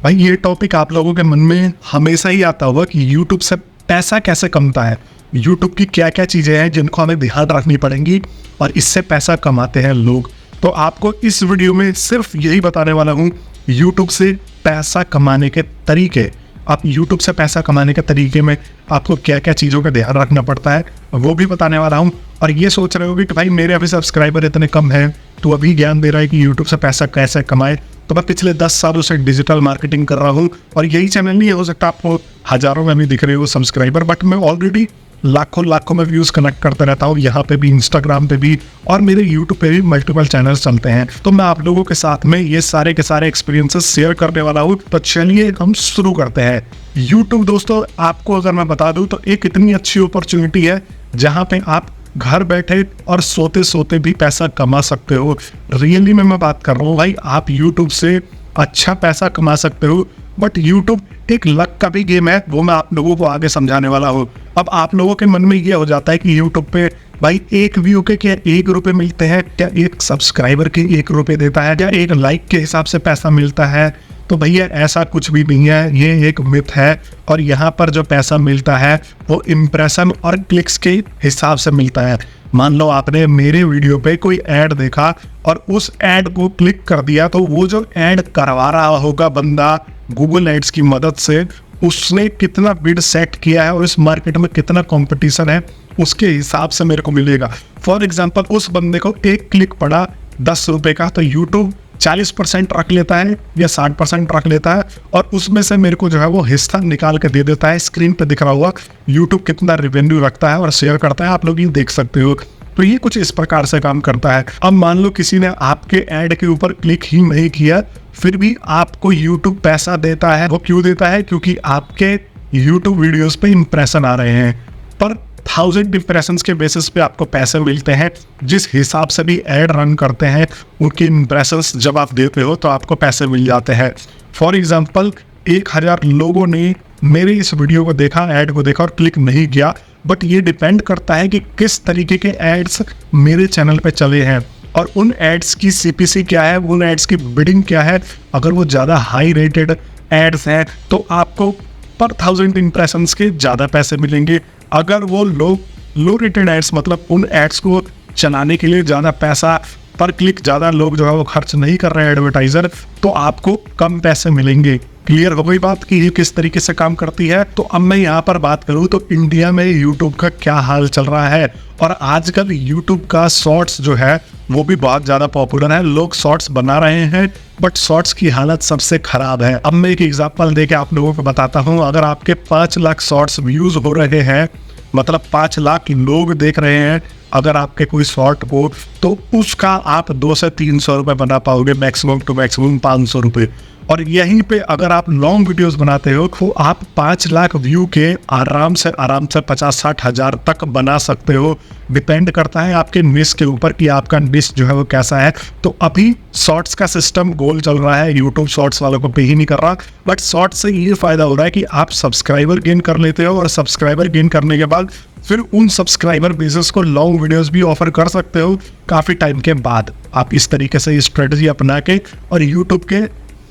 भाई ये टॉपिक आप लोगों के मन में हमेशा ही आता होगा कि यूट्यूब से पैसा कैसे कमता है, यूट्यूब की क्या क्या चीज़ें हैं जिनको हमें ध्यान रखनी पड़ेंगी और इससे पैसा कमाते हैं लोग। तो आपको इस वीडियो में सिर्फ यही बताने वाला हूँ, यूट्यूब से पैसा कमाने के तरीके। आप यूट्यूब से पैसा कमाने के तरीके में आपको क्या क्या चीज़ों का ध्यान रखना पड़ता है वो भी बताने वाला हूँ। और ये सोच रहे होगे कि भाई मेरे अभी सब्सक्राइबर इतने कम हैं, तो अभी ज्ञान दे रहा है कि यूट्यूब से पैसा कैसे कमाए। तो मैं पिछले 10 सालों से डिजिटल मार्केटिंग कर रहा हूँ और यही चैनल नहीं हो सकता आपको हज़ारों में भी दिख रहे हो सब्सक्राइबर, बट मैं ऑलरेडी लाखों में व्यूज़ कनेक्ट करते रहता हूँ, यहाँ पे भी, इंस्टाग्राम पे भी, और मेरे यूट्यूब पे भी मल्टीपल चैनल्स चलते हैं। तो मैं आप लोगों के साथ में ये सारे के सारे एक्सपीरियंसेस शेयर करने वाला हूँ। तो चलिए हम शुरू करते हैं। यूट्यूब दोस्तों, आपको अगर मैं बता दूँ तो एक इतनी अच्छी अपॉर्चुनिटी है जहाँ पे आप घर बैठे और सोते सोते भी पैसा कमा सकते हो। रियली में मैं बात कर रहा हूँ भाई, आप यूट्यूब से अच्छा पैसा कमा सकते हो। बट यूट्यूब एक लक का भी गेम है, वो मैं आप लोगों को आगे समझाने वाला हूँ। अब आप लोगों के मन में ये हो जाता है कि यूट्यूब पे भाई एक व्यू के क्या 1 रुपये मिलते हैं, क्या एक सब्सक्राइबर के 1 रुपये देता है, क्या एक लाइक के हिसाब से पैसा मिलता है? तो भैया ऐसा कुछ भी नहीं है, ये एक मिथ है। और यहाँ पर जो पैसा मिलता है वो इम्प्रेशन और क्लिक्स के हिसाब से मिलता है। मान लो आपने मेरे वीडियो पे कोई ऐड देखा और उस ऐड को क्लिक कर दिया, तो वो जो ऐड करवा रहा होगा बंदा गूगल एड्स की मदद से, उसने कितना बिड सेट किया है और इस मार्केट में कितना कंपटीशन है, उसके हिसाब से मेरे को मिलेगा। फॉर एग्जांपल, उस बंदे को एक क्लिक पड़ा 10 रुपये का, तो यूट्यूब 40% रख लेता है या 60% रख लेता है और उसमें से मेरे को जो है वो हिस्सा निकाल के दे देता है। स्क्रीन पे दिख रहा हुआ यूट्यूब कितना रेवेन्यू रखता है और शेयर करता है, आप लोग ये देख सकते हो। तो ये कुछ इस प्रकार से काम करता है। अब मान लो किसी ने आपके ऐड के ऊपर क्लिक ही नहीं किया, फिर भी आपको यूट्यूब पैसा देता है। वो क्यों देता है? क्योंकि आपके यूट्यूब वीडियोस पे इंप्रेशन आ रहे हैं। पर 1000 इंप्रेशंस के बेसिस पे आपको पैसे मिलते हैं। जिस हिसाब से भी ऐड रन करते हैं उनके इंप्रेशंस जब आप देते हो तो आपको पैसे मिल जाते हैं। फॉर एग्जांपल, 1000 लोगों ने मेरे इस वीडियो को देखा, ऐड को देखा और क्लिक नहीं किया, बट ये डिपेंड करता है कि किस तरीके के एड्स मेरे चैनल पे चले हैं और उन एड्स की CPC क्या है, उन एड्स की बिडिंग क्या है। अगर वो ज़्यादा हाई रेटेड एड्स हैं तो आपको पर 1000 इंप्रेशंस के ज़्यादा पैसे मिलेंगे। अगर वो लो रेटेड एड्स, मतलब उन एड्स को चलाने के लिए ज़्यादा पैसा, पर क्लिक ज़्यादा लोग जो है वो खर्च नहीं कर रहे हैं एडवर्टाइज़र, तो आपको कम पैसे मिलेंगे। क्लियर हो गई बात कि ये किस तरीके से काम करती है। तो अब मैं यहाँ पर बात करूँ तो इंडिया में यूट्यूब का क्या हाल चल रहा है। और आजकल यूट्यूब का शॉर्ट्स जो है वो भी बहुत ज़्यादा पॉपुलर है। लोग शॉर्ट्स बना रहे हैं बट शॉर्ट्स की हालत सबसे खराब है। अब मैं एक एग्जांपल देके आप लोगों को बताता हूँ। अगर आपके 5 लाख शॉर्ट्स व्यूज़ हो रहे हैं, मतलब 5 लाख लोग देख रहे हैं अगर आपके कोई शॉर्ट को, तो उसका आप 200 से 300 रुपये बना पाओगे, मैक्सिमम टू मैक्सिमम 500 रुपये। और यहीं पे अगर आप लॉन्ग वीडियोस बनाते हो तो आप 5 लाख व्यू के आराम से 50-60 हज़ार तक बना सकते हो। डिपेंड करता है आपके निश के ऊपर कि आपका निश जो है वो कैसा है। तो अभी शॉर्ट्स का सिस्टम गोल चल रहा है, यूट्यूब शॉर्ट्स वालों को पे ही नहीं कर रहा, बट शॉर्ट्स से ये फ़ायदा हो रहा है कि आप सब्सक्राइबर गेन कर लेते हो और सब्सक्राइबर गेन करने के बाद फिर उन सब्सक्राइबर बेसिस को लॉन्ग वीडियोस भी ऑफर कर सकते हो काफ़ी टाइम के बाद। आप इस तरीके से स्ट्रेटजी अपना के और यूट्यूब के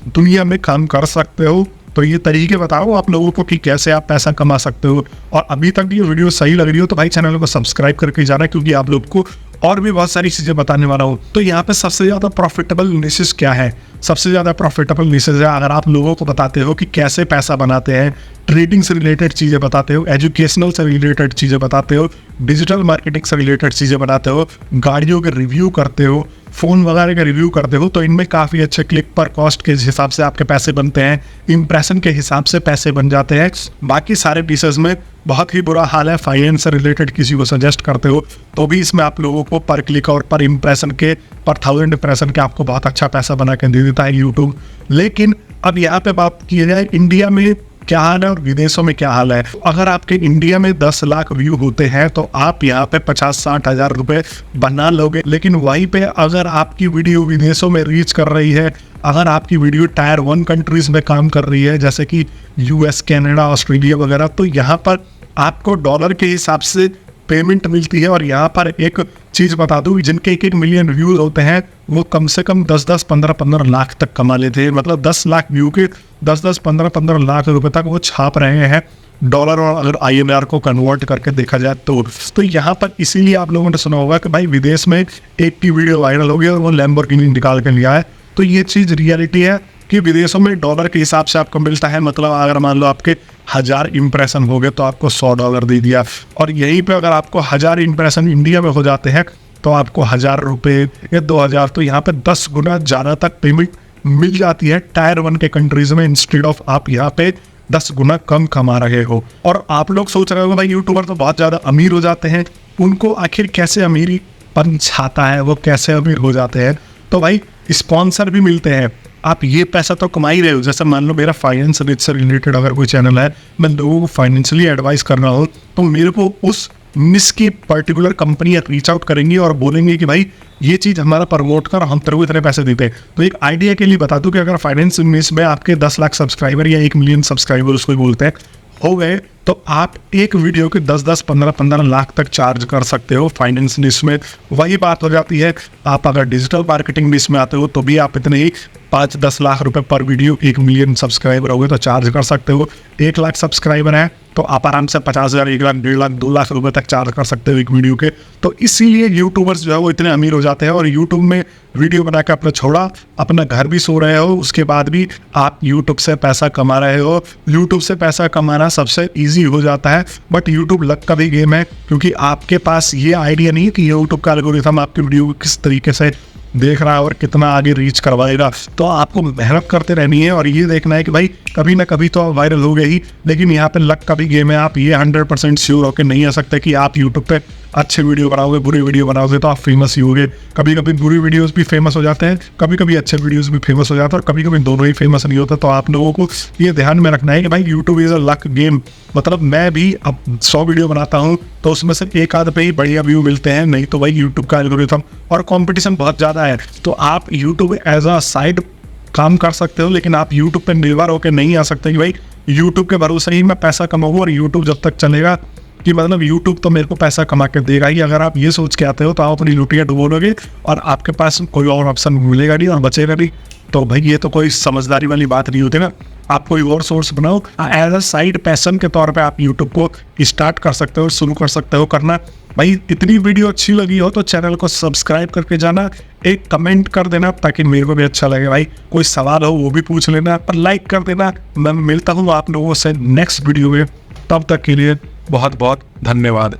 दुनिया में काम कर सकते हो। तो ये तरीके बताओ आप लोगों को कि कैसे आप पैसा कमा सकते हो। और अभी तक ये वीडियो सही लग रही हो तो भाई चैनल को सब्सक्राइब करके जाना, क्योंकि आप लोग को और भी बहुत सारी चीज़ें बताने वाला हूँ। तो यहाँ पे सबसे ज़्यादा प्रॉफिटेबल निशेस क्या है? सबसे ज़्यादा प्रॉफिटेबल निशेस है अगर आप लोगों को बताते हो कि कैसे पैसा बनाते हैं, ट्रेडिंग से रिलेटेड चीज़ें बताते हो, एजुकेशनल से रिलेटेड चीज़ें बताते हो, डिजिटल मार्केटिंग से रिलेटेड चीज़ें बताते हो, गाड़ियों के रिव्यू करते हो, फ़ोन वगैरह का रिव्यू करते हो, तो इनमें काफ़ी अच्छे क्लिक पर कॉस्ट के हिसाब से आपके पैसे बनते हैं, इंप्रेशन के हिसाब से पैसे बन जाते हैं। बाकी सारे डिशेस में बहुत ही बुरा हाल है। फाइनेंस से रिलेटेड किसी को सजेस्ट करते हो तो भी इसमें आप लोगों को पर क्लिक और पर इंप्रेशन के, पर 1000 इंप्रेशन के आपको बहुत अच्छा पैसा बना के दे देता है यूट्यूब। लेकिन अब यहाँ पे बात की जाए इंडिया में क्या हाल है और विदेशों में क्या हाल है। अगर आपके इंडिया में 10 लाख व्यू होते हैं तो आप यहाँ पे 50-60 हज़ार रुपये बना लोगे। लेकिन वहीं पे अगर आपकी वीडियो विदेशों में रीच कर रही है, अगर आपकी वीडियो टायर 1 कंट्रीज में काम कर रही है जैसे कि US, कनाडा, ऑस्ट्रेलिया वगैरह, तो यहाँ पर आपको डॉलर के हिसाब से पेमेंट मिलती है। और यहाँ पर एक चीज़ बता दूँ, जिनके 1-1 मिलियन व्यूज़ होते हैं वो कम से कम 10-10, 15-15 लाख तक कमा लेते हैं। मतलब 10 लाख व्यू के 10-10, 15-15 लाख रुपए तक वो छाप रहे हैं डॉलर, और अगर INR को कन्वर्ट करके देखा जाए तो यहाँ पर इसीलिए आप लोगों ने सुना होगा कि भाई विदेश में एक की वीडियो वायरल हो गई और वो लैम्बोर्गिनी निकाल के लिया है। तो ये चीज़ रियलिटी है कि विदेशों में डॉलर के हिसाब से आपको मिलता है। मतलब अगर मान लो आपके 1000 इंप्रेशन हो गए तो आपको $100 दे दिया, और यहीं पे अगर आपको 1000 इंप्रेशन इंडिया में हो जाते हैं तो आपको 1000 रुपये या 2000, तो यहाँ पे 10 गुना ज़्यादा तक पेमेंट मिल जाती है टायर 1 के कंट्रीज में, इंस्टेड ऑफ आप यहाँ पे 10 गुना कम कमा रहे हो। और आप लोग सोच रहे हो भाई यूट्यूबर तो बहुत ज़्यादा अमीर हो जाते हैं, उनको आखिर कैसे अमीरी पन छाता है, वो कैसे अमीर हो जाते हैं? तो भाई स्पॉन्सर भी मिलते हैं। आप ये पैसा तो कमा ही रहे हो। जैसे मान लो मेरा फाइनेंस से रिलेटेड अगर कोई चैनल है, मैं लोगों को फाइनेंशियली एडवाइस कर रहा हूँ, तो मेरे को उस निश की पर्टिकुलर कंपनी रीच आउट करेंगी और बोलेंगे कि भाई ये चीज़ हमारा प्रमोट कर, हम तेरे को इतने पैसे देते हैं। तो एक आइडिया के लिए बता दूं कि अगर फाइनेंस निश में आपके 10 लाख सब्सक्राइबर या 1 मिलियन सब्सक्राइबर उसको बोलते हैं हो गए, तो आप एक वीडियो के 10-10, 15-15 लाख तक चार्ज कर सकते हो फाइनेंस निश में। वही बात हो जाती है, आप अगर डिजिटल मार्केटिंग निश में आते हो तो भी आप इतने ही 5-10 लाख रुपए पर वीडियो, 1 मिलियन सब्सक्राइबर हो गए तो चार्ज कर सकते हो। 1 लाख सब्सक्राइबर है तो आप आराम से 50,000, 1 लाख, 1.5 लाख, 2 लाख रुपए तक चार्ज कर सकते हो एक वीडियो के। तो इसीलिए यूट्यूबर्स जो है वो इतने अमीर हो जाते हैं। और यूट्यूब में वीडियो बना के अपना छोड़ा, अपना घर भी सो रहे हो, उसके बाद भी आप यूट्यूब से पैसा कमा रहे हो। यूट्यूब से पैसा कमाना सबसे ईजी हो जाता है, बट यूट्यूब लक का भी गेम है, क्योंकि आपके पास ये आइडिया नहीं है कि यूट्यूब का एल्गोरिथम आपकी वीडियो को किस तरीके से देख रहा है और कितना आगे रीच करवाएगा। तो आपको मेहनत करते रहनी है और ये देखना है कि भाई कभी ना कभी तो वायरल हो गए ही। लेकिन यहाँ पे लक का भी गेम है। आप ये 100% श्योर होकर नहीं आ सकते कि आप यूट्यूब पे अच्छे वीडियो बनाओगे, बुरी वीडियो बनाओगे तो आप फेमस ही होगे। कभी कभी बुरी वीडियोस भी फेमस हो जाते हैं, कभी कभी अच्छे वीडियोस भी फेमस हो जाते हैं, और कभी कभी दोनों ही फेमस नहीं होता। तो आप लोगों को ये ध्यान में रखना है कि भाई YouTube is a luck game. मतलब मैं भी अब 100 वीडियो बनाता हूँ तो उसमें से एक आध पे ही बढ़िया व्यू मिलते हैं, नहीं तो भाई यूट्यूब का एल्गोरिथम और कंपटीशन बहुत ज़्यादा है। तो आप यूट्यूब एज अ साइड काम कर सकते हो, लेकिन आप यूट्यूब पे निर्भर होकर नहीं आ सकते कि भाई यूट्यूब के भरोसे ही मैं पैसा कमाऊँ और यूट्यूब जब तक चलेगा कि मतलब यूट्यूब तो मेरे को पैसा कमा के देगा ही। अगर आप ये सोच के आते हो तो आप अपनी लुटियाँ डुबोलोगे और आपके पास कोई और ऑप्शन मिलेगा नहीं और बचेगा नहीं। तो भाई ये तो कोई समझदारी वाली बात नहीं होती ना। आप कोई और सोर्स बनाओ, एज अ साइड पैशन के तौर पे आप यूट्यूब को स्टार्ट कर सकते हो, शुरू कर सकते हो करना। भाई इतनी वीडियो अच्छी लगी हो तो चैनल को सब्सक्राइब करके जाना, एक कमेंट कर देना ताकि मेरे को भी अच्छा लगे। भाई कोई सवाल हो वो भी पूछ लेना, पर लाइक कर देना। मैं मिलता हूँ आप लोगों से नेक्स्ट वीडियो में, तब तक के लिए बहुत बहुत धन्यवाद।